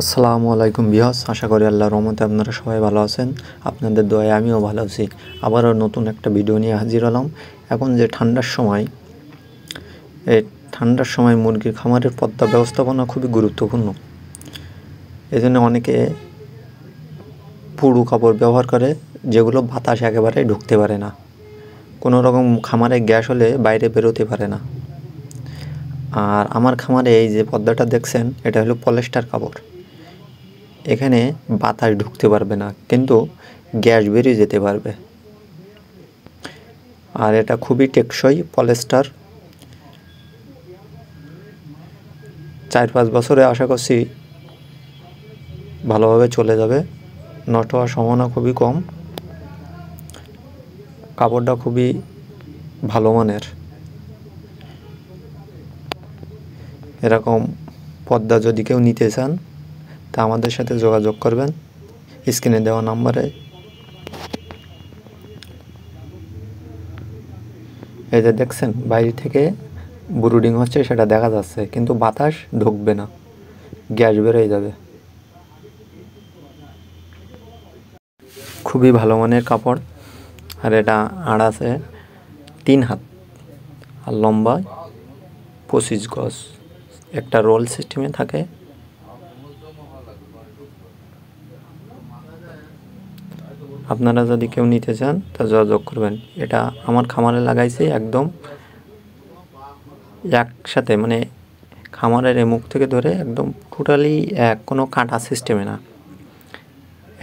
আসসালামু আলাইকুম ভিউয়ার্স, আশা করি আল্লাহর রহমতে আপনারা সবাই ভালো আছেন। আপনাদের দোয়ায় আমিও ভালো আছি। আবারও নতুন একটা ভিডিও নিয়ে হাজির হলাম। এখন যে ঠান্ডার সময় মুরগির খামারের পর্দা ব্যবস্থাপনা খুবই গুরুত্বপূর্ণ। এজন্য অনেকে পুরু কাপড় ব্যবহার করে, যেগুলো বাতাস একেবারেই ঢুকতে পারে না। কোনো রকম খামারে গ্যাস হলে বাইরে বেরোতে পারে না। আর আমার খামারে এই যে পর্দাটা দেখছেন, এটা হলো পলিস্টার কাপড়। এখানে বাতাস ঢুকতে পারবে না, কিন্তু গ্যাস বেরিয়ে যেতে পারবে। আর এটা খুবই টেকসই পলিস্টার। 4-5 বছরে আশা করছি ভালোভাবে চলে যাবে, নষ্ট হওয়ার সম্ভাবনা খুবই কম। কাপড়টা খুবই ভালো মানের। এরকম পর্দা যদি কেউ নিতে চান তা আমাদের সাথে যোগাযোগ করবেন স্ক্রিনে দেওয়া নাম্বারে। এই যে দেখছেন, বাইরে থেকে ব্রুডিং হচ্ছে সেটা দেখা যাচ্ছে, কিন্তু বাতাস ঢুকবে না, গ্যাস বেরোয় যাবে। খুবই ভালো মানের কাপড়। আর এটা আড় আছে 3 হাত আর লম্বা 25 গজ। একটা রোল সিস্টেমে থাকে। আপনারা যদি কেউ নিতে চান তা যোগাযোগ করবেন। এটা আমার খামারে লাগাইছি একদম একসাথে, মানে খামারের মুখ থেকে ধরে একদম টোটালি এক, কোনো কাটা সিস্টেমে না।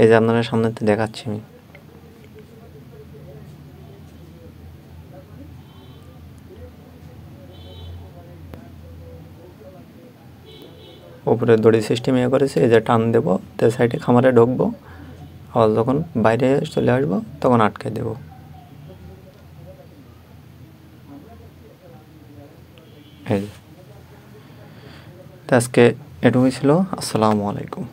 এই যে আপনারা সামনেতে দেখাচ্ছি আমি। উপরে দড়ি সিস্টেম করেছে, এই যে টান দেবো তো সাইডে খামারে ঢুকবো, আবার যখন বাইরে চলে আসবো তখন আটকে দেব। এই তো আজকে এটুকুই ছিল। আসসালামু আলাইকুম।